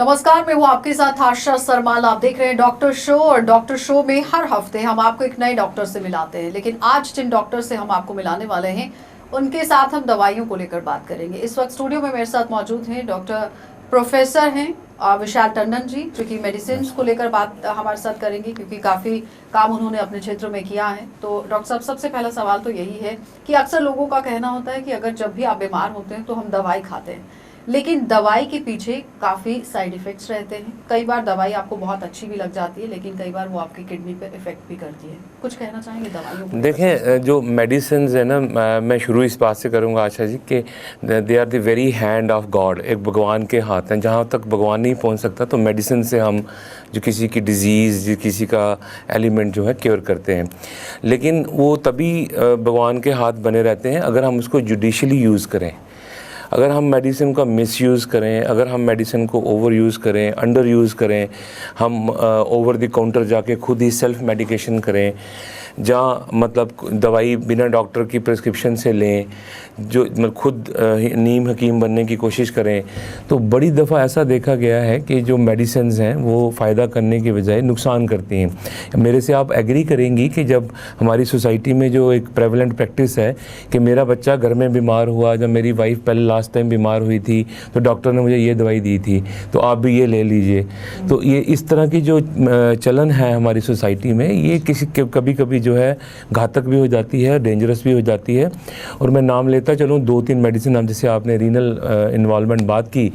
नमस्कार, मैं हूँ आपके साथ आशा सरमाल। आप देख रहे हैं डॉक्टर शो और डॉक्टर शो में हर हफ्ते हम आपको एक नए डॉक्टर से मिलाते हैं। लेकिन आज जिन डॉक्टर से हम आपको मिलाने वाले हैं उनके साथ हम दवाइयों को लेकर बात करेंगे। इस वक्त स्टूडियो में मेरे साथ मौजूद हैं डॉक्टर प्रोफेसर हैं विशाल टंडन जी, जो कि मेडिसिन को लेकर बात हमारे साथ करेंगे क्योंकि काफ़ी काम उन्होंने अपने क्षेत्र में किया है। तो डॉक्टर साहब, सबसे पहला सवाल तो यही है कि अक्सर लोगों का कहना होता है कि अगर जब भी आप बीमार होते हैं तो हम दवाई खाते हैं, लेकिन दवाई के पीछे काफ़ी साइड इफ़ेक्ट्स रहते हैं। कई बार दवाई आपको बहुत अच्छी भी लग जाती है, लेकिन कई बार वो आपकी किडनी पे इफ़ेक्ट भी करती है। कुछ कहना चाहेंगे दवाइयों को? देखें, जो मेडिसिन है ना, मैं शुरू इस बात से करूँगा आशा जी कि they are the very hand of God. एक भगवान के हाथ हैं। जहाँ तक भगवान नहीं पहुँच सकता तो मेडिसिन से हम जो किसी की डिज़ीज़, किसी का एलिमेंट जो है क्योर करते हैं। लेकिन वो तभी भगवान के हाथ बने रहते हैं अगर हम उसको जुडिशली यूज़ करें। अगर हम मेडिसिन का मिसयूज़ करें, अगर हम मेडिसिन को ओवर यूज़ करें, अंडर यूज़ करें, हम ओवर द काउंटर जाके खुद ही सेल्फ मेडिकेशन करें, जहाँ मतलब दवाई बिना डॉक्टर की प्रिस्क्रिप्शन से लें, जो खुद नीम हकीम बनने की कोशिश करें, तो बड़ी दफ़ा ऐसा देखा गया है कि जो मेडिसिन हैं वो फ़ायदा करने के बजाय नुकसान करती हैं। मेरे से आप एग्री करेंगी कि जब हमारी सोसाइटी में जो एक प्रेवलेंट प्रैक्टिस है कि मेरा बच्चा घर में बीमार हुआ, जब मेरी वाइफ पहले लास्ट टाइम बीमार हुई थी तो डॉक्टर ने मुझे ये दवाई दी थी तो आप भी ये ले लीजिए। तो ये इस तरह की जो चलन है हमारी सोसाइटी में, ये कभी कभी जो है घातक भी हो जाती है, डेंजरस भी हो जाती है। और मैं नाम लेता चलूँ 2-3 मेडिसिन, हम जैसे आपने रीनल इन्वॉल्वमेंट बात की,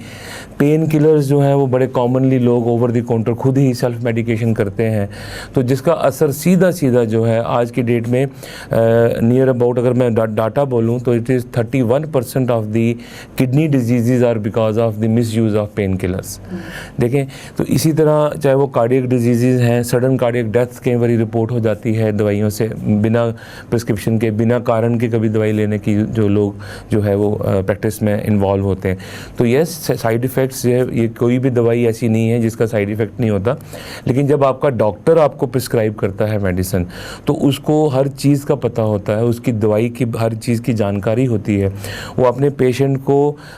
पेन किलर्स जो हैं वो बड़े कॉमनली लोग ओवर द काउंटर खुद ही सेल्फ मेडिकेशन करते हैं, तो जिसका असर सीधा सीधा जो है आज की डेट में नियर अबाउट, अगर मैं डाटा बोलूँ तो it is 31% of the kidney disease are because of the misuse of painkillers. देखें, तो इसी तरह चाहे वो कार्डियक डिजीज़ हैं, सडन कार्डियक डेथ कई बार रिपोर्ट हो जाती है दवाइयों से, बिना प्रिस्क्रिप्शन के, बिना कारण के कभी दवाई लेने की जो लोग जो है वो प्रैक्टिस में इन्वॉल्व होते हैं। तो यस, साइड इफ़ेक्ट्स ये कोई भी दवाई ऐसी नहीं है जिसका साइड इफ़ेक्ट नहीं होता। लेकिन जब आपका डॉक्टर आपको प्रिस्क्राइब करता है मेडिसिन, तो उसको हर चीज़ का पता होता है, उसकी दवाई की हर चीज़ की जानकारी होती है। वो अपने पेशेंट को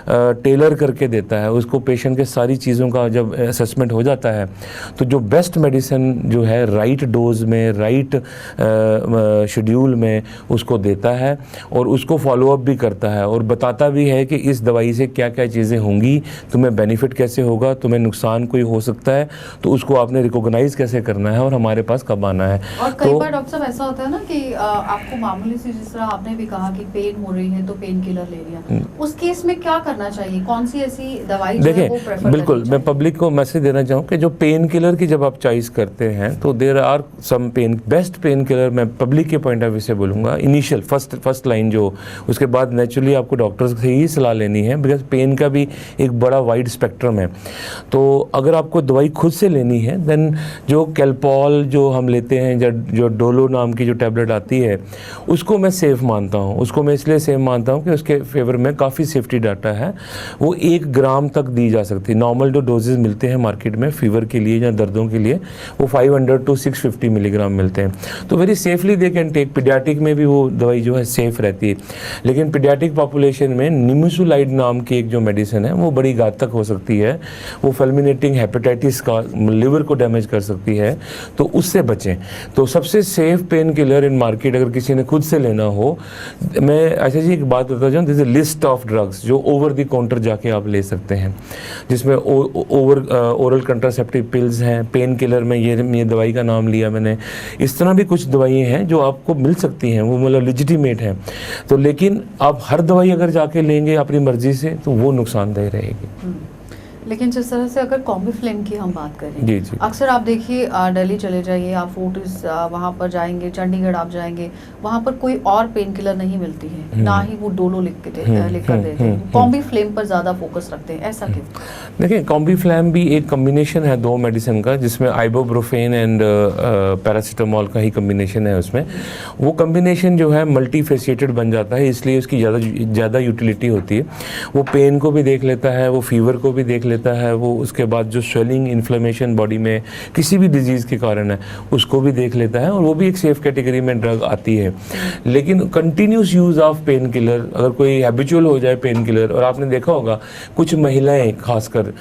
टेलर करके देता है, उसको पेशेंट के सारी चीज़ों का जब असेसमेंट हो जाता है तो जो बेस्ट मेडिसिन जो है राइट डोज में, राइट शेड्यूल में उसको देता है और उसको फॉलोअप भी करता है और बताता भी है कि इस दवाई से क्या क्या चीज़ें होंगी, तुम्हें बेनिफिट कैसे होगा, तुम्हें नुकसान कोई हो सकता है तो उसको आपने रिकॉग्नाइज कैसे करना है और हमारे पास कब आना है। और कई बार डॉक्टर साहब ऐसा होता है ना कि आपको मामूली सी, जिस तरह आपने भी कहा कि पेन हो रही है तो पेन किलर ले लिया, उस केस में क्या करना चाहिए? कौन सी ऐसी दवाई जो है वो प्रेफर? बिल्कुल, मैं पब्लिक को मैसेज देना चाहूँ कि जो पेन किलर की जब आप चॉइस करते हैं तो there are some best painkiller, मैं पब्लिक के पॉइंट ऑफ व्यू से बोलूँगा, इनिशियल फर्स्ट लाइन जो, उसके बाद नेचुरली आपको डॉक्टर से ही सलाह लेनी है, बिकॉज पेन का भी एक बड़ा वाइड स्पेक्ट्रम है। तो अगर आपको दवाई खुद से लेनी है देन जो कैल्पॉल जो हम लेते हैं, जो डोलो नाम की जो टैबलेट आती है, उसको मैं सेफ़ मानता हूँ। उसको मैं इसलिए सेफ़ मानता हूँ कि उसके फेवर में काफ़ी सेफ्टी डाटा है। वो 1 ग्राम तक दी जा सकती है। नॉर्मल जो डोजेज़ मिलते हैं मार्केट में फीवर के लिए या दर्दों के लिए, वो 500 to 650 मिलीग्राम मिलते हैं। तो very safely they can take. Paediatric में भी वो दवाई जो है सेफ़ रहती है। लेकिन पीडियाट्रिक पॉपुलेशन में निमिसुलाइड नाम की एक जो मेडिसिन है वो बड़ी घातक हो सकती है। वो फल्मिनेटिंग हेपेटाइटिस का, लिवर को डैमेज कर सकती है, तो उससे बचें। तो सबसे सेफ पेन किलर इन मार्केट अगर किसी ने खुद से लेना हो, मैं अच्छा जी एक बात बता जाऊँ, this is list of drugs जो ओवर द काउंटर जाके आप ले सकते हैं, जिसमें ओरल कंट्रासेप्टिव पिल्स हैं, पेन किलर में ये दवाई का नाम लिया मैंने, इस तरह भी कुछ दवाइयाँ हैं जो आपको मिल सकती हैं, वो मतलब लेजिटिमेट हैं। तो लेकिन आप हर दवाई अगर जाके लेंगे अपनी मर्जी से तो वो नुकसानदेह रहेगी। लेकिन जिस तरह से अगर कॉम्बीफ्लेम की हम बात करें, जी जी, अक्सर आप देखिए दिल्ली चले जाइए, आप फोर्टिस वहाँ पर जाएंगे, चंडीगढ़ आप जाएंगे, वहाँ पर कोई और पेन किलर नहीं मिलती है, ना ही वो डोलो लिख कर देते हैं। कॉम्बीफ्लेम पर ज़्यादा फोकस रखते हैं, ऐसा क्यों? देखिए, कॉम्बीफ्लेम भी एक कम्बिनेशन है 2 मेडिसिन का, जिसमें आइबोब्रोफेन एंड पैरासीटामोल का ही कम्बिनेशन है। उसमें वो कम्बिनेशन जो है मल्टीफेसिएटेड बन जाता है, इसलिए उसकी ज़्यादा यूटिलिटी होती है। वो पेन को भी देख लेता है, वो फीवर को भी देख लेता लेता है, वो उसके बाद जो स्वेलिंग इन्फ्लेमेशन बॉडी में किसी भी डिजीज़ के कारण है उसको भी देख लेता है, और वो भी एक सेफ कैटेगरी में ड्रग आती है। लेकिन continuous use of pain killer, अगर कोई हैबिचुअल हो जाए पेन किलर, और आपने देखा होगा कुछ महिलाएं खासकर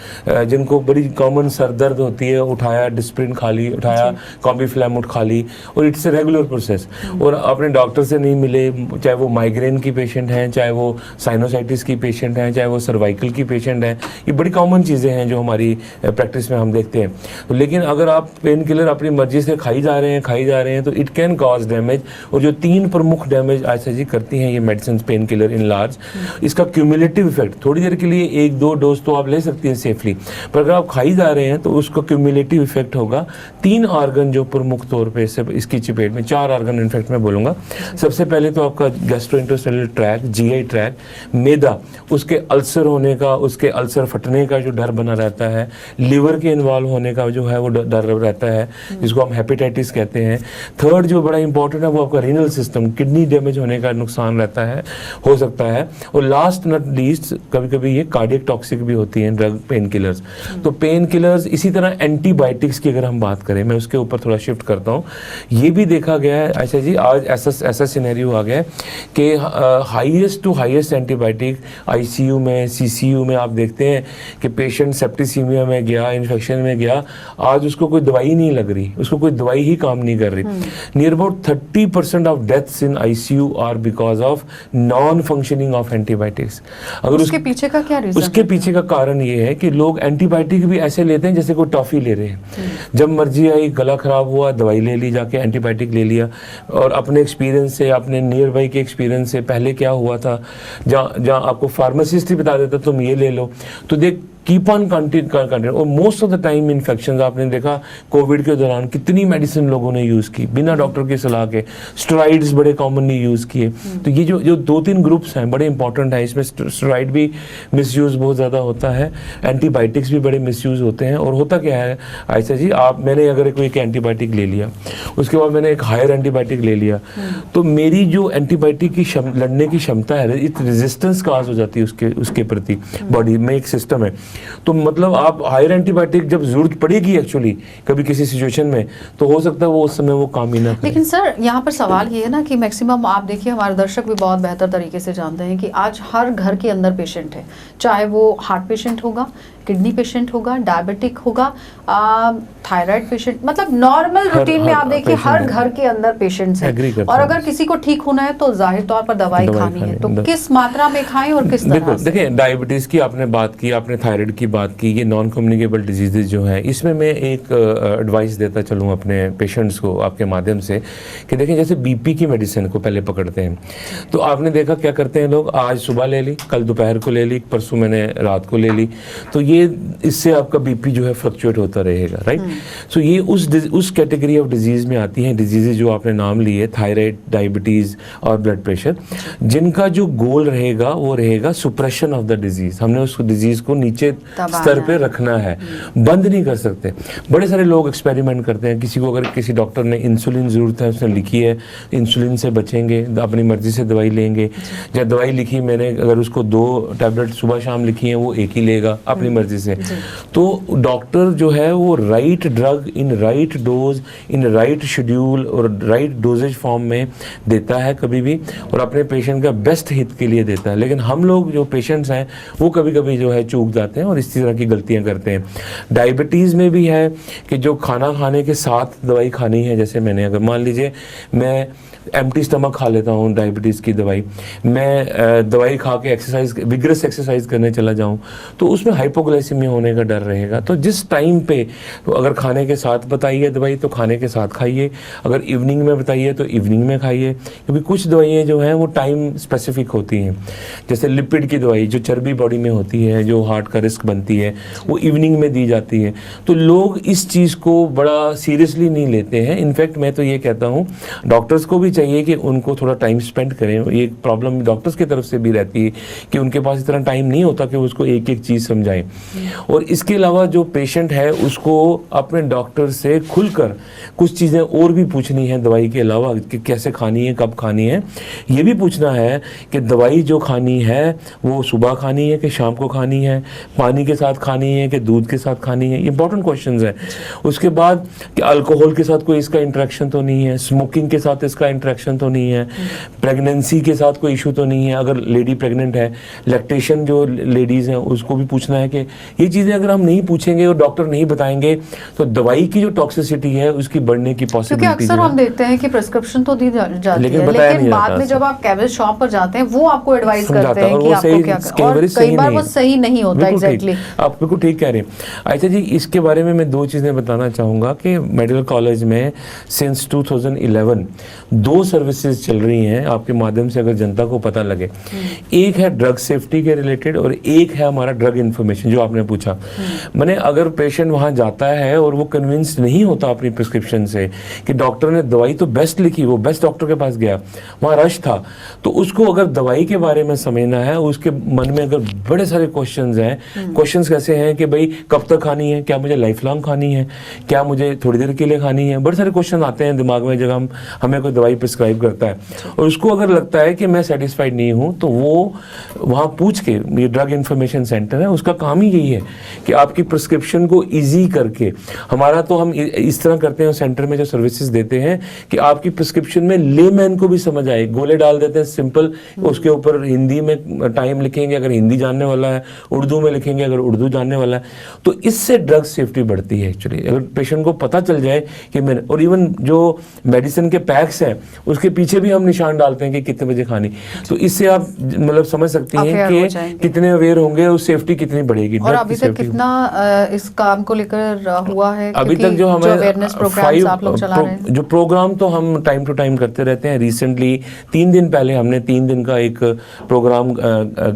जिनको बड़ी कॉमन सर दर्द होती है, उठाया डिस्प्रिन खा ली, उठाया कॉम्बीफ्लैमुट खा ली, और इट्स ए रेगुलर प्रोसेस, और अपने डॉक्टर से नहीं मिले, चाहे वो माइग्रेन की पेशेंट हैं, चाहे वो साइनोसाइटिस की पेशेंट हैं, चाहे वो सर्वाइकल की पेशेंट हैं, ये बड़ी कॉमन चीज़ें हैं जो हमारी प्रैक्टिस में हम देखते हैं। तो लेकिन अगर आप पेन किलर अपनी मर्जी से खाई जा रहे हैं तो इट कैन कॉज डैमेज, और जो 3 प्रमुख डैमेज आयशा जी करती हैं ये medicine pain killer in large, इसका क्यूमुलेटिव इफेक्ट, थोड़ी देर के लिए 1-2 डोज तो आप ले सकती हैं सेफली, पर अगर आप खाई जा रहे हैं तो उसका क्यूमुलेटिव इफेक्ट होगा। 3 ऑर्गन जो प्रमुख तौर पे इसकी चपेट में, 4 ऑर्गन इनफैक्ट मैं बोलूँगा। सबसे पहले तो आपका गैस्ट्रोइंटेस्टाइनल ट्रैक्ट, जीआई ट्रैक्ट, मैदा, उसके अल्सर होने का, उसके अल्सर फटने का जो डर बना रहता है, लिवर के इन्वॉल्व होने का जो है वो डर रहता है, जिसको हम हेपेटाइटिस कहते हैं। थर्ड जो बड़ा इंपॉर्टेंट है वो आपका रीनल सिस्टम, किडनी डैमेज होने का नुकसान रहता है, हो सकता है। और लास्ट नॉट लीस्ट कभी कभी ये कार्डियक टॉक्सिक भी होती हैं ड्रग पेन किलर्स। तो पेन किलर्स, इसी तरह एंटीबायोटिक्स की अगर हम बात करें, मैं उसके ऊपर थोड़ा शिफ्ट करता हूँ, ये भी देखा गया है अच्छा जी, आज ऐसा सिनेरियो आ गया है कि highest to highest antibiotic ICU में, सीसीयू में आप देखते हैं कि पेशेंट सेप्टिसीमिया में गया, इन्फेक्शन में गया, आज उसको कोई दवाई नहीं लग रही, उसको कोई दवाई ही काम नहीं कर रही। Near about 30% of deaths in ICU are because of non functioning of antibiotics. अगर उसके पीछे का क्या रीजन? उसके पीछे का कारण ये है कि लोग एंटीबायोटिक भी ऐसे लेते हैं जैसे कोई टॉफी ले रहे हैं। जब मर्जी आई, गला खराब हुआ, दवाई ले ली, जाके एंटीबायोटिक ले लिया। और अपने एक्सपीरियंस से, अपने नियर बाई के एक्सपीरियंस से, पहले क्या हुआ था, जहाँ आपको फार्मासिस्ट ही बता देता तुम ये ले लो, तो देख कीप ऑन कंटिन्यू। और most of the time infection, आपने देखा कोविड के दौरान कितनी मेडिसिन लोगों ने यूज़ की बिना डॉक्टर की सलाह के, स्टेरॉइड्स बड़े कॉमनली यूज़ किए। तो ये जो 2-3 ग्रुप्स हैं बड़े इंपॉर्टेंट हैं, इसमें स्टेरॉइड भी मिसयूज़ बहुत ज़्यादा होता है, एंटीबायोटिक्स भी बड़े मिसयूज़ होते हैं। और होता क्या है आयशा जी, मैंने अगर कोई एक एंटीबायोटिक ले लिया, उसके बाद मैंने एक हायर एंटीबायोटिक ले लिया, तो मेरी जो एंटीबायोटिक की लड़ने की क्षमता है, इस रेजिस्टेंस काज हो जाती है उसके प्रति, बॉडी में एक सिस्टम है। तो मतलब आप हायर एंटीबायोटिक जब जरूरत पड़ेगी एक्चुअली कभी किसी सिचुएशन में, तो हो सकता है वो उस समय वो काम ही ना करे। लेकिन सर यहाँ पर सवाल ये है ना कि मैक्सिमम आप देखिए, हमारे दर्शक भी बहुत बेहतर तरीके से जानते हैं कि आज हर घर के अंदर पेशेंट है, चाहे वो हार्ट पेशेंट होगा, किडनी पेशेंट होगा, डायबिटिक होगा, थायराइड पेशेंट, मतलब नॉर्मल रूटीन में आप देखिए हर घर के अंदर पेशेंट्स हैं। और अगर किसी को ठीक होना है तो जाहिर तौर पर दवाई खानी है, तो किस मात्रा में खाएं और किस तरह से? देखिए, डायबिटीज की आपने बात की, आपने थायराइड की बात की, ये नॉन कम्युनिकेबल डिजीजेज जो हैं, इसमें मैं एक एडवाइस देता चलूँ अपने पेशेंट्स को आपके माध्यम से कि देखें, जैसे बीपी की मेडिसिन को पहले पकड़ते हैं, तो आपने देखा क्या करते हैं लोग, आज सुबह ले ली, कल दोपहर को ले ली, परसों मैंने रात को ले ली, तो ये इससे आपका बीपी जो है फ्लक्चुएट होता रहेगा, राइट। सो ये उस कैटेगरी ऑफ डिजीज़ में आती हैं, डिजीज़ेज जो आपने नाम लिए, थायराइड, डायबिटीज़ और ब्लड प्रेशर, जिनका जो गोल रहेगा वो रहेगा सुप्रेशन ऑफ द डिजीज़। हमने उस डिजीज़ को नीचे स्तर पे रखना है, बंद नहीं कर सकते। बड़े सारे लोग एक्सपेरिमेंट करते हैं, किसी को अगर किसी डॉक्टर ने इंसुलिन ज़रूरत है, उसने लिखी है इंसुलिन से बचेंगे, अपनी मर्जी से दवाई लेंगे, या दवाई लिखी मैंने, अगर उसको 2 टैबलेट सुबह शाम लिखी हैं, वो एक ही लेगा अपनी मर्जी से। तो डॉक्टर जो है वो right drug in right dose in right schedule और राइट डोजेज फॉर्म में देता है कभी भी, और अपने पेशेंट का बेस्ट हित के लिए देता है। लेकिन हम लोग जो पेशेंट्स हैं वो कभी कभी जो है चूक जाते हैं और इस तरह की गलतियां करते हैं। डायबिटीज़ में भी है कि जो खाना खाने के साथ दवाई खानी है, जैसे मैंने अगर मान लीजिए मैं एम्प्टी स्टमक खा लेता हूँ डायबिटीज़ की दवाई, मैं दवाई खा के एक्सरसाइज, विग्रस एक्सरसाइज करने चला जाऊँ, तो उसमें हाइपोग्लाइसीमिया होने का डर रहेगा। तो जिस टाइम पे, तो अगर खाने के साथ बताइए दवाई तो खाने के साथ खाइए, अगर इवनिंग में बताइए तो इवनिंग में खाइए, क्योंकि कुछ दवाइयाँ जो हैं वो टाइम स्पेसिफिक होती हैं। जैसे लिपिड की दवाई जो चर्बी बॉडी में होती है, जो हार्ट का रिस्क बनती है, वो इवनिंग में दी जाती है। तो लोग इस चीज़ को बड़ा सीरियसली नहीं लेते हैं। इनफैक्ट मैं तो ये कहता हूँ डॉक्टर्स को भी चाहिए कि उनको थोड़ा टाइम स्पेंड करें। ये प्रॉब्लम डॉक्टर्स की तरफ से भी रहती है कि उनके पास इतना टाइम नहीं होता कि वो उसको एक एक चीज़ समझाएं। और इसके अलावा जो पेशेंट है उसको अपने डॉक्टर से खुलकर कुछ चीज़ें और भी पूछनी है दवाई के अलावा, कि कैसे खानी है, कब खानी है। ये भी पूछना है कि दवाई जो खानी है वो सुबह खानी है कि शाम को खानी है, पानी के साथ खानी है कि दूध के साथ खानी है। ये इंपॉर्टेंट क्वेश्चंस है। उसके बाद कि अल्कोहल के साथ कोई इसका इंटरेक्शन तो नहीं है, स्मोकिंग के साथ इसका इंटरेक्शन तो नहीं है, प्रेगनेंसी के साथ कोई इशू तो नहीं है, अगर लेडी प्रेग्नेंट है, लैक्टेशन जो लेडीज़ हैं उसको भी पूछना है कि ये चीज़ें अगर हम नहीं पूछेंगे और डॉक्टर नहीं बताएंगे तो दवाई की जो टॉक्सिसिटी है उसकी बढ़ने की क्योंकि पॉसिबिलिटी अक्सर हम देखते हैं कि प्रिस्क्रिप्शन तो दी जाती है, लेकिन बाद में जब आप केमिस्ट शॉप पर जाते हैं वो आपको एडवाइस करते हैं कि आपको क्या करना, और कई बार वो सही नहीं होता। एग्जैक्टली, आप बिल्कुल ठीक कह रहे हैं। अच्छा जी, इसके बारे में मैं 2 चीज़ें बताना चाहूँगा कि मेडिकल कॉलेज में सिंस 2011 2 सर्विसेज चल रही हैं आपके माध्यम से, अगर जनता को पता लगे। एक है ड्रग सेफ्टी के रिलेटेड और एक है हमारा ड्रग इन्फॉर्मेशन जो आपने पूछा। मैंने अगर पेशेंट वहाँ जाता है और वो कन्विंस नहीं होता अपनी प्रिस्क्रिप्शन से कि डॉक्टर ने दवाई तो बेस्ट लिखी, वो बेस्ट डॉक्टर के पास गया, वहाँ रश था, तो उसको अगर दवाई के बारे में समझना है, उसके मन में अगर बड़े सारे क्वेश्चंस हैं। क्वेश्चंस कैसे हैं कि भाई कब तक खानी है, क्या मुझे लाइफ लॉन्ग खानी है, क्या मुझे थोड़ी देर के लिए खानी है, बड़े सारे क्वेश्चन आते हैं दिमाग में जब हमें कोई दवाई प्रिस्क्राइब करता है। और उसको अगर लगता है कि मैं सेटिस्फाइड नहीं हूँ तो वो वहाँ पूछ के, ये ड्रग इन्फॉर्मेशन सेंटर है, उसका काम ही यही है कि आपकी प्रिस्क्रिप्शन को ईजी करके, हमारा तो हम इस तरह करते हैं सेंटर में जो सर्विसेज देते हैं कि आपकी प्रिस्क्रिप्शन में लेमैन को भी समझ आए, गोले डाल देते हैं सिंपल, उसके ऊपर हिंदी में टाइम लिखेंगे अगर हिंदी जानने वाला है, उर्दू में लिखेंगे अगर उर्दू जानने वाला है, तो इससे ड्रग सेफ्टी बढ़ती है। एक्चुअली अगर पेशेंट को पता चल जाए कि मैंने, और इवन जो मेडिसिन के पैक्स हैं उसके पीछे भी हम निशान डालते हैं कि कितने बजे खानी, तो इससे आप मतलब समझ सकती हैं कि कितने अवेयर होंगे और सेफ्टी कितनी बढ़ेगी। और अभी तक कितना इस काम को लेकर हुआ है? अभी तक जो हमें अवेयरनेस प्रोग्राम्स आप लोग चला रहे हैं, जो प्रोग्राम तो हम टाइम टू टाइम करते रहते हैं। रिसेंटली 3 दिन पहले हमने 3 दिन का एक प्रोग्राम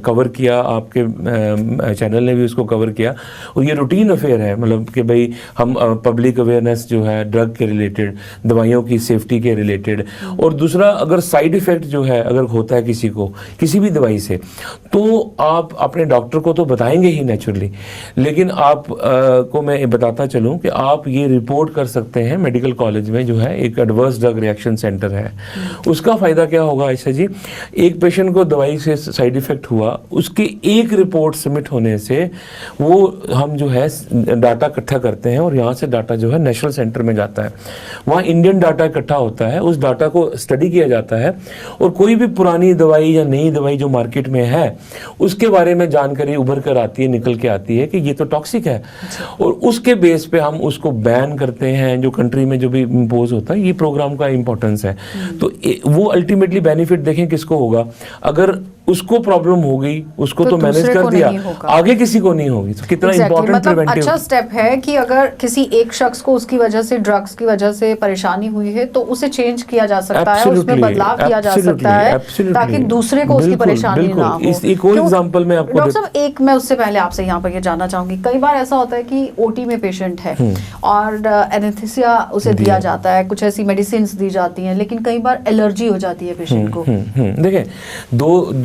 कवर किया, आपके चैनल ने भी उसको कवर किया, और ये रूटीन अफेयर है, मतलब कि भाई हम पब्लिक अवेयरनेस जो है ड्रग के रिलेटेड, दवाइयों की सेफ्टी के रिलेटेड, और दूसरा अगर साइड इफेक्ट जो है अगर होता है किसी को किसी भी दवाई से, तो आप अपने डॉक्टर को तो बताएंगे ही नेचुरली, लेकिन आप को मैं बताता चलूं कि आप ये रिपोर्ट कर सकते हैं मेडिकल कॉलेज में जो है एक एडवर्स ड्रग रिएक्शन सेंटर है। उसका फ़ायदा क्या होगा ऐसा जी, एक पेशेंट को दवाई से साइड इफेक्ट हुआ, उसकी एक रिपोर्ट सबमिट होने से वो हम जो है डाटा इकट्ठा करते हैं और यहाँ से डाटा जो है नेशनल सेंटर में जाता है, वहाँ इंडियन डाटा इकट्ठा होता है, उस डाटा को स्टडी किया जाता है, और कोई भी पुरानी दवाई या नई दवाई जो मार्केट में है उसके बारे में जानकारी उभर कर आती है, निकल के आती है कि ये तो टॉक्सिक है, और उसके बेस पे हम उसको बैन करते हैं जो कंट्री में जो भी इम्पोज होता है। ये प्रोग्राम का इंपॉर्टेंस है। तो वो अल्टीमेटली बेनिफिट देखें किसको होगा, अगर उसको प्रॉब्लम हो गई उसको तो मैनेज कर दिया, आगे किसी को नहीं होगी, तो कितना इंपॉर्टेंट प्रिवेंटिव अच्छा स्टेप है कि अगर किसी एक शख्स को उसकी वजह से, ड्रग्स की वजह से परेशानी हुई है तो उसे चेंज किया जा सकता है, उसमें बदलाव किया जा सकता है ताकि दूसरे को उसकी परेशानी ना हो। एक और एग्जांपल मैं आपको डॉक्टर साहब, एक मैं उससे पहले आपसे यहाँ पर ये जानना चाहूंगी, कई बार ऐसा होता है कि ओटी में पेशेंट है और एनेस्थीसिया उसे दिया जाता है, कुछ ऐसी मेडिसिन दी जाती हैं, लेकिन कई बार एलर्जी हो जाती है पेशेंट को। देखिए,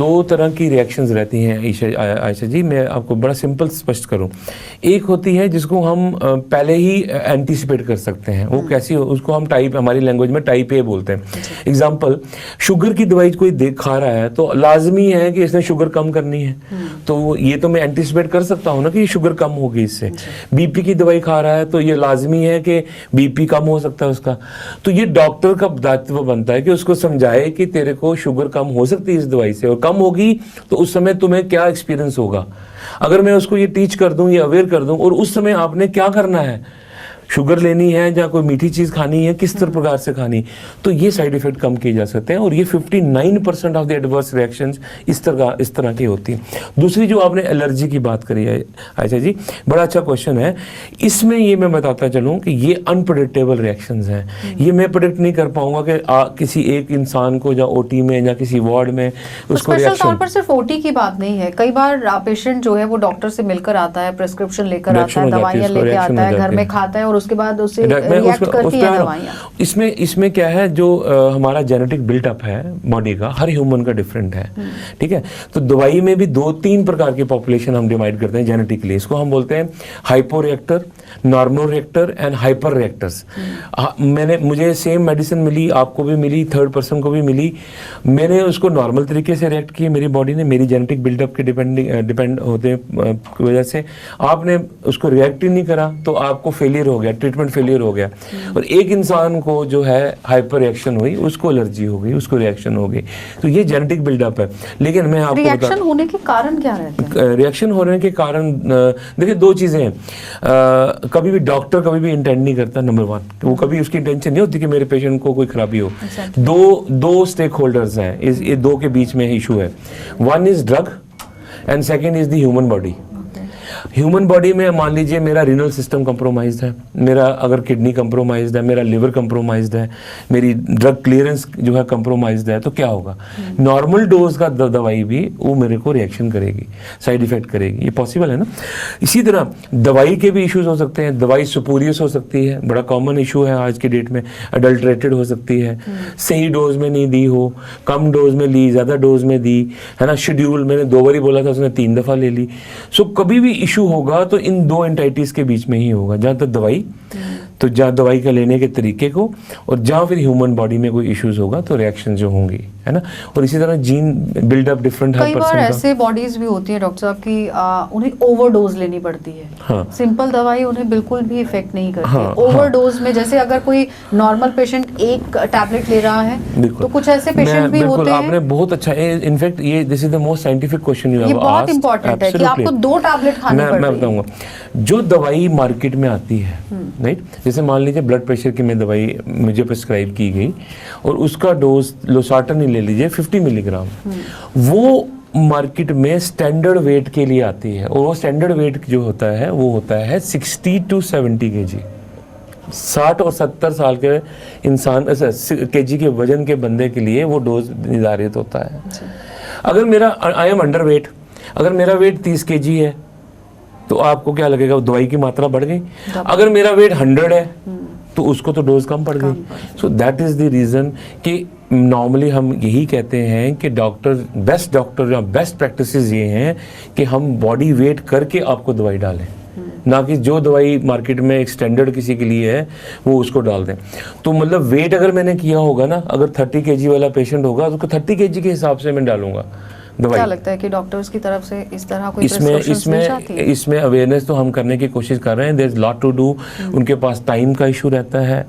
दो तरह की रिएक्शंस रहती हैं आयशा जी, मैं आपको बड़ा सिंपल स्पष्ट करूं। एक होती है जिसको हम पहले ही एंटीसिपेट कर सकते हैं, वो कैसी हो, उसको हम टाइप, हमारी लैंग्वेज में टाइप ए बोलते हैं। एग्जांपल, शुगर की दवाई कोई देख खा रहा है तो लाजमी है कि इसने शुगर कम करनी है, तो ये तो मैं एंटीसिपेट कर सकता हूँ ना कि शुगर कम होगी इससे। बीपी की दवाई खा रहा है तो ये लाजमी है कि बीपी कम हो सकता है उसका, तो ये डॉक्टर का दायित्व बनता है कि उसको समझाए कि तेरे को शुगर कम हो सकती है इस दवाई से, और कम होगी तो उस समय तुम्हें क्या एक्सपीरियंस होगा। अगर मैं उसको ये टीच कर दूं, ये अवेयर कर दूं, और उस समय आपने क्या करना है, शुगर लेनी है या कोई मीठी चीज़ खानी है, किस तरह प्रकार से खानी, तो ये साइड इफेक्ट कम किए जा सकते हैं, और ये 59% ऑफ द एडवर्स रिएक्शंस इस तरह की होती हैं। दूसरी जो आपने एलर्जी की बात करी है अच्छा जी, बड़ा अच्छा क्वेश्चन है। इसमें ये मैं बताता चलूँ कि ये अनप्रेडिक्टेबल रिएक्शंस हैं, ये मैं प्रेडिक्ट नहीं कर पाऊंगा कि किसी एक इंसान को या ओटी में या किसी वार्ड में उसको रिएक्शन। तौर पर सिर्फ ओटी की बात नहीं है, कई बार पेशेंट जो है वो डॉक्टर से मिलकर आता है, प्रिस्क्रिप्शन लेकर आता है, दवाइयाँ लेके आता है, घर में खाता है और उसके बाद उससे रिएक्ट करती हैं दवाइयाँ? इसमें क्या है, जो हमारा जेनेटिक बिल्टअप है बॉडी का, हर ह्यूमन का डिफरेंट है, ठीक है। तो दवाई में भी 2-3 प्रकार की पॉपुलेशन हम डिवाइड करते हैं जेनेटिकली। इसको हम बोलते हैं hypo reactor, normal reactor and hyper reactors. मुझे सेम मेडिसिन मिली, आपको भी मिली, थर्ड पर्सन को भी मिली, मैंने उसको नॉर्मल तरीके से रिएक्ट किया मेरी बॉडी ने, मेरी जेनेटिक बिल्डअप के डिपेंड होते की वजह से। आपने उसको रिएक्ट ही नहीं करा तो आपको फेलियर हो गया, ट्रीटमेंट फेलियर हो गया। और एक इंसान को जो है हाइपर रिएक्शन हुई, उसको एलर्जी हो गई, उसको रिएक्शन हो गई। तो ये जेनेटिक बिल्डअप है। लेकिन मैं आपको रिएक्शन होने के कारण क्या रहते हैं? रिएक्शन होने के कारण देखिए 2 चीज़ें हैं। कभी भी डॉक्टर कभी भी इंटेंड नहीं करता, नंबर 1 वो कभी उसकी इंटेंशन नहीं होती कि मेरे पेशेंट को कोई खराबी हो। दो स्टेक होल्डर्स हैं, ये 2 के बीच में इशू है। 1 is drug and second is the human body. Human body में मान लीजिए मेरा रीनल सिस्टम कंप्रोमाइज्ड है, मेरा अगर किडनी कंप्रोमाइज्ड है, मेरा लिवर कंप्रोमाइज्ड है, मेरी ड्रग क्लियरेंस जो है कंप्रोमाइज्ड है, तो क्या होगा? नॉर्मल डोज का दवाई भी वो मेरे को रिएक्शन करेगी, साइड इफेक्ट करेगी। ये पॉसिबल है ना। इसी तरह दवाई के भी इश्यूज हो सकते हैं। दवाई सुपोरियस हो सकती है, बड़ा कॉमन इशू है आज की डेट में। अडल्ट्रेटेड हो सकती है, सही डोज में नहीं दी हो, कम डोज में ली, ज़्यादा डोज में दी, है ना। शेड्यूल मैंने 2 बार बोला था, उसने 3 दफ़ा ले ली। सो कभी भी इशू होगा तो इन 2 एंटाइटीज के बीच में ही होगा, जहाँ तक दवाई, तो जहाँ दवाई का लेने के तरीके को, और जहाँ फिर ह्यूमन बॉडी में कोई इश्यूज होगा तो रिएक्शन जो होंगी, है ना। और इसी तरह जीन बिल्डअप डिफरेंट हर पर्सन का। कई बार ऐसे बॉडीज भी होती हैं डॉक्टर साहब कि उन्हें ओवरडोज लेनी पड़ती है। हाँ। सिंपल दवाई उन्हें बिल्कुल भी इफेक्ट नहीं करती। हाँ, ओवरडोज में जैसे अगर कोई नॉर्मल पेशेंट 1 टैबलेट ले रहा है तो कुछ ऐसे पेशेंट भी होते हैं। आपने बहुत अच्छा, इनफैक्ट ये this is the most scientific question you have asked. ये बहुत इंपॉर्टेंट है कि आपको 2 टैबलेट खानी पड़ रही है। मैं बताऊंगा, जो दवाई मार्केट में आती है, राइट, जैसे मान लीजिए ब्लड प्रेशर की मैं दवाई मुझे प्रिस्क्राइब की गई और उसका डोज लोसार्टन ही ले लीजिए 50 मिलीग्राम, वो मार्केट में स्टैंडर्ड वेट के लिए आती है। और वो स्टैंडर्ड वेट जो होता है वो होता है 60 to 70 kg। 60 और 70 साल के इंसान केजी के वजन के बंदे के लिए वो डोज निर्धारित होता है। अगर मेरा आई एम अंडर वेट, अगर मेरा वेट 30 kg है तो आपको क्या लगेगा? दवाई की मात्रा बढ़ गई। अगर मेरा वेट 100 है तो उसको तो डोज कम पड़ गई। So that is the reason कि नॉर्मली हम यही कहते हैं कि बेस्ट डॉक्टर या बेस्ट प्रैक्टिसेस ये हैं कि हम बॉडी वेट करके आपको दवाई डालें, ना कि जो दवाई मार्केट में एक स्टैंडर्ड किसी के लिए है वो उसको डाल दें। तो मतलब वेट अगर मैंने किया होगा ना, अगर 30 kg वाला पेशेंट होगा तो 30 kg के हिसाब से मैं डालूंगा दवाई। क्या लगता है कि डॉक्टर्स की तरफ से इस तरह कोई प्रिस्क्रिप्शंस मिल जाती है? इसमें अवेयरनेस तो हम करने की कोशिश कर रहे हैं। There is lot to do. उनके पास टाइम का इशू रहता है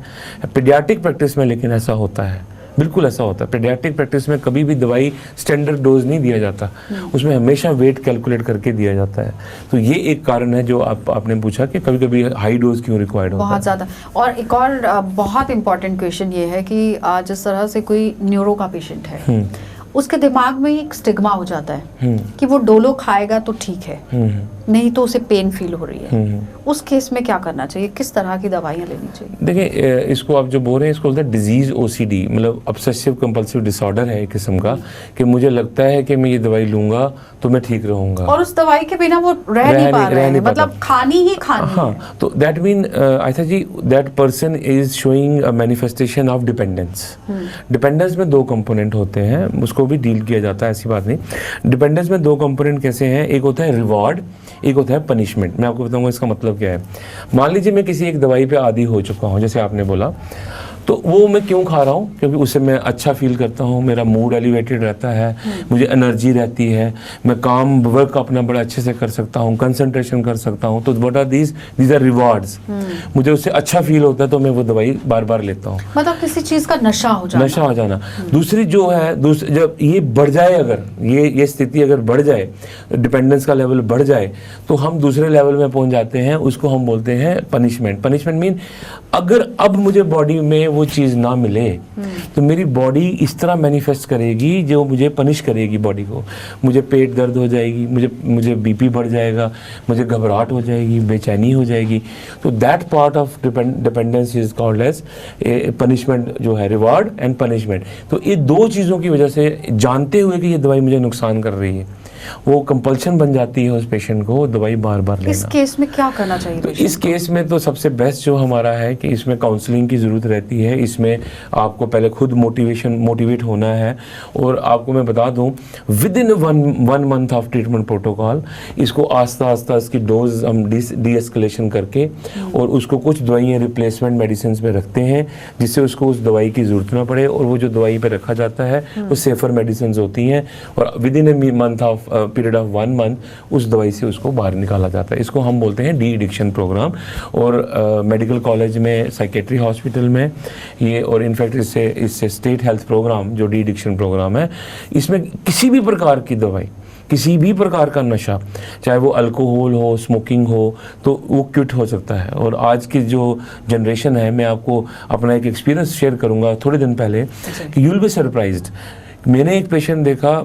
पीडियाट्रिक प्रैक्टिस में, लेकिन ऐसा होता है, बिल्कुल ऐसा होता है। पीडियाट्रिक प्रैक्टिस में कभी भी दवाई स्टैंडर्ड डोज नहीं दिया जाता, उसमें हमेशा वेट कैलकुलेट करके दिया जाता है। तो ये एक कारण है जो आपने पूछा कि कभी कभी हाई डोज क्यों रिक्वायर्ड होता है। बहुत ज़्यादा। और एक और बहुत इंपॉर्टेंट क्वेश्चन ये है कि जिस तरह से कोई न्यूरो का पेशेंट है, उसके दिमाग में एक स्टिग्मा हो जाता है कि वो डोलो खाएगा तो ठीक है, नहीं तो उसे पेन फील हो रही है। उस केस में क्या करना चाहिए? किस तरह की दवाइयाँ लेनी चाहिए? देखिए, इसको आप जो बोल रहे हैं इसको बोलते हैं डिजीज OCD, मतलब ऑब्सेसिव कंपल्सिव डिसऑर्डर है एक किस्म का, कि मुझे लगता है कि मैं ये दवाई लूंगा तो मैं ठीक रहूंगा, और उस दवाई के बिना वो रह नहीं पा रहे हैं, मतलब खानी ही खानी। हाँ, तो that mean Ayesha ji, that person is showing a manifestation of dependence. Dependence में 2 कंपोनेंट होते हैं, उसको भी डील किया जाता है, ऐसी बात नहीं। डिपेंडेंस में 2 कंपोनेंट कैसे हैं? एक होता है रिवॉर्ड, एक होता है पनिशमेंट। मैं आपको बताऊंगा इसका मतलब क्या है। मान लीजिए मैं किसी एक दवाई पे आदी हो चुका हूँ, जैसे आपने बोला, तो वो मैं क्यों खा रहा हूँ? क्योंकि उससे मैं अच्छा फील करता हूँ, मेरा मूड एलिवेटेड रहता है, मुझे एनर्जी रहती है, मैं काम वर्क अपना बड़ा अच्छे से कर सकता हूँ, कंसंट्रेशन कर सकता हूँ। तो what are these are rewards. मुझे उससे अच्छा फील होता है तो मैं वो दवाई बार बार लेता हूँ। मतलब किसी चीज़ का नशा हो जाना। दूसरी जो है, जब ये बढ़ जाए, अगर ये स्थिति अगर बढ़ जाए, डिपेंडेंस का लेवल बढ़ जाए, तो हम दूसरे लेवल में पहुँच जाते हैं, उसको हम बोलते हैं पनिशमेंट। पनिशमेंट मीन अगर अब मुझे बॉडी में वो चीज़ ना मिले तो मेरी बॉडी इस तरह मैनिफेस्ट करेगी जो मुझे पनिश करेगी बॉडी को। मुझे पेट दर्द हो जाएगी, मुझे बीपी बढ़ जाएगा, मुझे घबराहट हो जाएगी, बेचैनी हो जाएगी। तो that part of dependence is called as punishment, जो है रिवॉर्ड एंड पनिशमेंट। तो ये 2 चीज़ों की वजह से, जानते हुए कि ये दवाई मुझे नुकसान कर रही है, वो कंपल्शन बन जाती है उस पेशेंट को दवाई बार बार लेना। इस केस में क्या करना चाहिए? तो इस केस में तो सबसे बेस्ट जो हमारा है कि इसमें काउंसलिंग की ज़रूरत रहती है। इसमें आपको पहले खुद मोटिवेट होना है। और आपको मैं बता दूं, with in one month of treatment protocol इसको आस्ता आस्ता इसकी डोज हम डी एस्केलेशन करके और उसको कुछ दवाइयाँ रिप्लेसमेंट मेडिसिन में रखते हैं, जिससे उसको उस दवाई की ज़रूरत ना पड़े। और वो जो दवाई पे रखा जाता है वो सेफर मेडिसिन होती हैं, और with in a month of period of 1 month उस दवाई से उसको बाहर निकाला जाता है। इसको हम बोलते हैं डी एडिक्शन प्रोग्राम। और मेडिकल कॉलेज में, साइकेट्री हॉस्पिटल में ये, और इनफैक्ट इससे स्टेट हेल्थ प्रोग्राम जो डी एडिक्शन प्रोग्राम है, इसमें किसी भी प्रकार की दवाई, किसी भी प्रकार का नशा, चाहे वो अल्कोहल हो, स्मोकिंग हो, तो वो क्विट हो सकता है। और आज की जो जनरेशन है, मैं आपको अपना एक एक्सपीरियंस शेयर करूंगा थोड़े दिन पहले, कि यू विल बी सरप्राइज्ड। मैंने एक पेशेंट देखा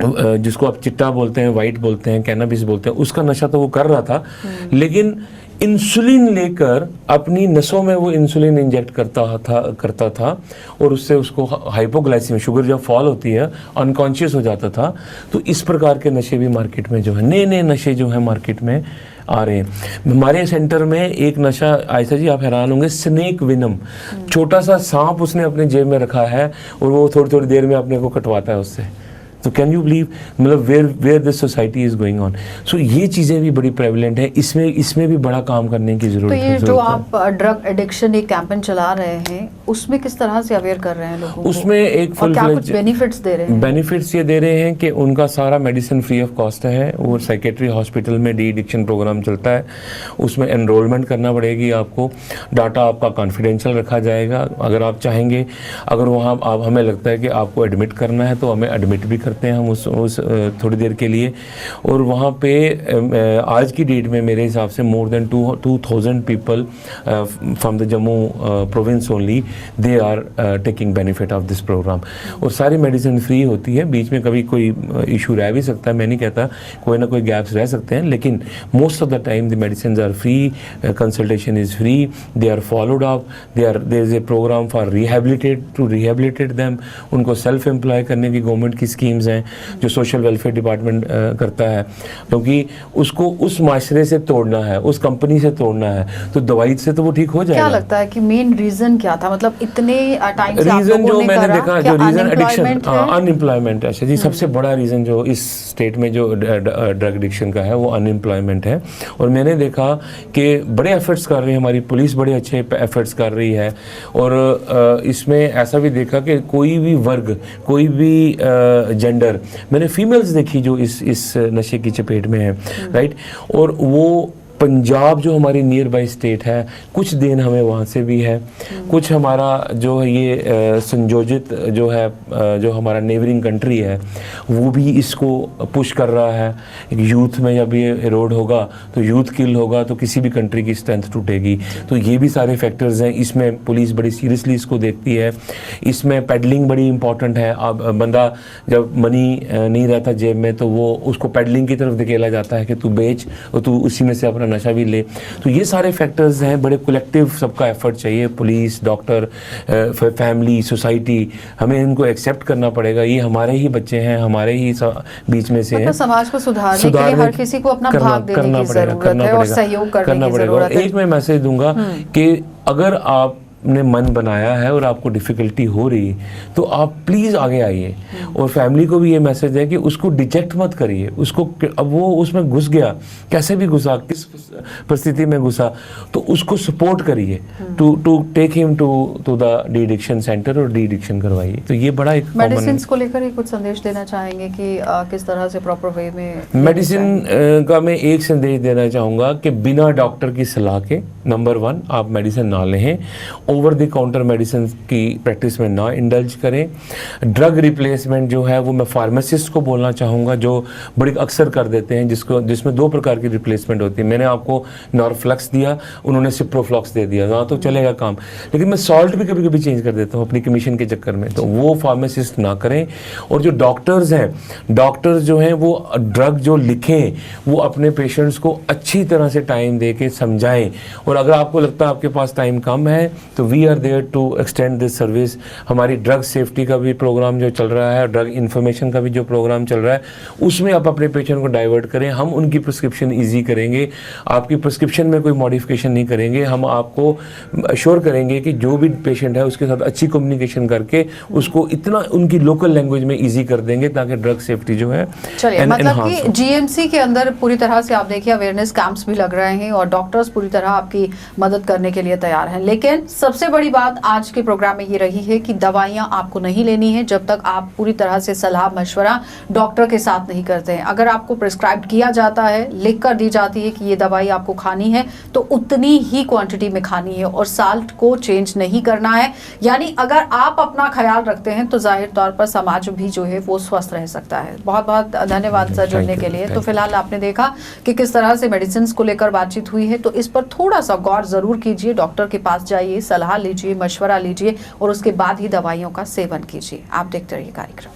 जिसको आप चिट्टा बोलते हैं, वाइट बोलते हैं, कैनाबिस बोलते हैं, उसका नशा तो वो कर रहा था, लेकिन इंसुलिन लेकर अपनी नसों में वो इंसुलिन इंजेक्ट करता था और उससे उसको हाइपोग्लाइसीमिया, शुगर जब फॉल होती है, अनकॉन्शियस हो जाता था। तो इस प्रकार के नशे भी मार्केट में जो है, नए नए नशे जो है मार्केट में आ रहे हैं। हमारे सेंटर में एक नशा, आयशा जी आप हैरान होंगे, स्नेक विनम, छोटा सा सांप उसने अपने जेब में रखा है और वो थोड़ी थोड़ी देर में अपने को कटवाता है उससे। तो कैन यू बिलीव, मतलब where this society is going on. So ये चीज़ें भी बड़ी प्रेवलेंट है, इसमें भी बड़ा काम करने की जरूरत है। तो ये जो आप ड्रग एडिक्शन एक कैंपेन चला रहे हैं, उसमें किस तरह से अवेयर कर रहे हैं लोगों को? उसमें एक फुल कुछ बेनिफिट्स दे रहे हैं? बेनिफिट्स ये दे रहे हैं कि उनका सारा मेडिसिन फ्री ऑफ कॉस्ट है। वो साइकेट्री हॉस्पिटल में डी एडिक्शन प्रोग्राम चलता है, उसमें एनरोलमेंट करना पड़ेगी आपको, डाटा आपका कॉन्फिडेंशियल रखा जाएगा। अगर आप चाहेंगे, अगर वहाँ आप, हमें लगता है कि आपको एडमिट करना है तो हमें एडमिट भी करते हैं हम उस थोड़ी देर के लिए। और वहाँ पे आज की डेट में मेरे हिसाब से more than 2000 people from the Jammu province only, they are taking benefit of this programme. और सारी मेडिसिन फ्री होती है। बीच में कभी कोई इशू रह भी सकता है, मैं नहीं कहता, कोई ना कोई गैप्स रह सकते हैं, लेकिन most of the time the medicine are free, consultation is free, they are followed up, there is a programme for rehabilitate them. उनको सेल्फ एम्प्लॉय करने की गवर्नमेंट की स्कीम्स हैं जो सोशल वेलफेयर डिपार्टमेंट करता है, क्योंकि उसको उस माशरे से तोड़ना है, उस कंपनी से तोड़ना है, तो दवाई से तो वो ठीक हो जाएगा। क्या लगता है कि मेन रीजन क्या था? मतलब इतने टाइम से आप रीजन जो मैंने देखा, जो रीजन एडिक्शन, अनएम्प्लॉयमेंट है। जी, सबसे बड़ा रीजन जो इस स्टेट में जो ड्रग एडिक्शन का है वो अनएम्प्लॉयमेंट है। और मैंने देखा कि बड़े एफर्ट्स कर रही है हमारी पुलिस, बड़े अच्छे एफर्ट्स कर रही है। और इसमें ऐसा भी देखा कि कोई भी वर्ग, कोई भी जेंडर, मैंने फीमेल्स देखी जो इस नशे की चपेट में है, राइट। और वो पंजाब जो हमारी नियर बाई स्टेट है, कुछ देन हमें वहाँ से भी है, कुछ हमारा जो है ये संयोजित जो है, जो हमारा नेबरिंग कंट्री है, वो भी इसको पुश कर रहा है। यूथ में जब ये एरोड होगा तो यूथ किल होगा तो किसी भी कंट्री की स्ट्रेंथ टूटेगी। तो ये भी सारे फैक्टर्स हैं। इसमें पुलिस बड़ी सीरियसली इसको देखती है। इसमें पेडलिंग बड़ी इंपॉर्टेंट है। अब बंदा जब मनी नहीं रहता जेब में तो वो उसको पेडलिंग की तरफ धकेला जाता है कि तू बेच और तू उसी में से अपना नशा भी ले। तो ये सारे फैक्टर्स हैं, बड़े कलेक्टिव सबका एफर्ट चाहिए, पुलिस, डॉक्टर, फैमिली, सोसाइटी, हमें इनको एक्सेप्ट करना पड़ेगा। ये हमारे ही बच्चे हैं, हमारे ही बीच में से हैं। समाज को सुधारने के लिए हर किसी को अपना भाग देने की जरूरत है और सहयोग करने की जरूरत है। एक मैं मैसेज दूंगा कि अगर आपने मन बनाया है और आपको डिफ़िकल्टी हो रही है तो आप प्लीज़ आगे आइए। और फैमिली को भी ये मैसेज है कि उसको डिजेक्ट मत करिए। उसको, अब वो उसमें घुस गया, कैसे भी घुसा, किस परिस्थिति में घुसा, तो उसको सपोर्ट करिए to take him to the de addiction centre और डी एडिक्शन करवाइए। तो ये बड़ा एक मेडिसिन को लेकर ही कुछ संदेश देना चाहेंगे कि किस तरह से प्रॉपर वे में मेडिसिन का मैं एक संदेश देना चाहूँगा कि बिना डॉक्टर की सलाह के, नंबर 1, आप मेडिसिन ना लें। ओवर द काउंटर मेडिसिन की प्रैक्टिस में ना इंडल्ज करें। ड्रग रिप्लेसमेंट जो है वो मैं फार्मासिस्ट को बोलना चाहूँगा, जो बड़ी अक्सर कर देते हैं, जिसमें 2 प्रकार की रिप्लेसमेंट होती है। मैंने आपको नॉरफ्लक्स दिया, उन्होंने सिप्रोफ्लॉक्स दे दिया, ना तो चलेगा काम। लेकिन मैं सॉल्ट भी कभी कभी चेंज कर देता हूँ अपनी कमीशन के चक्कर में, तो वो फार्मासिस्ट ना करें। और जो डॉक्टर्स हैं, डॉक्टर्स जो हैं वो ड्रग जो लिखें वो अपने पेशेंट्स को अच्छी तरह से टाइम दे के समझाएं। और अगर आपको लगता है आपके पास टाइम कम है तो we are there to extend this service. हमारी ड्रग सेफ्टी का भी प्रोग्राम जो चल रहा है, ड्रग इन्फॉर्मेशन का भी जो प्रोग्राम चल रहा है, उसमें आप अपने पेशेंट को डाइवर्ट करें। हम उनकी प्रिस्क्रिप्शन ईजी करेंगे, आपकी प्रिस्क्रिप्शन में कोई मॉडिफिकेशन नहीं करेंगे। हम आपको अश्योर करेंगे कि जो भी पेशेंट है उसके साथ अच्छी कम्युनिकेशन करके उसको इतना उनकी लोकल लैंग्वेज में ईजी कर देंगे ताकि ड्रग सेफ्टी जो है चलिए, मतलब enhance कि हो। जीएमसी के अंदर पूरी तरह से आप देखिए अवेयरनेस कैंप्स भी लग रहे हैं और डॉक्टर्स पूरी तरह आपकी मदद करने के लिए तैयार हैं। लेकिन सबसे बड़ी बात आज के प्रोग्राम में ये रही है कि दवाइयां आपको नहीं लेनी है जब तक आप पूरी तरह से सलाह मशवरा डॉक्टर के साथ नहीं करते हैं। अगर आपको प्रिस्क्राइब किया जाता है, लिख कर दी जाती है कि ये दवाई आपको खानी है, तो उतनी ही क्वांटिटी में खानी है और साल्ट को चेंज नहीं करना है। यानी अगर आप अपना ख्याल रखते हैं तो जाहिर तौर पर समाज भी जो है वो स्वस्थ रह सकता है। बहुत बहुत धन्यवाद सर जुड़ने के लिए। तो फिलहाल आपने देखा कि किस तरह से मेडिसिन को लेकर बातचीत हुई है, तो इस पर थोड़ा सा गौर जरूर कीजिए, डॉक्टर के पास जाइए, सलाह लीजिए, मशवरा लीजिए और उसके बाद ही दवाइयों का सेवन कीजिए। आप देखते रहिए कार्यक्रम।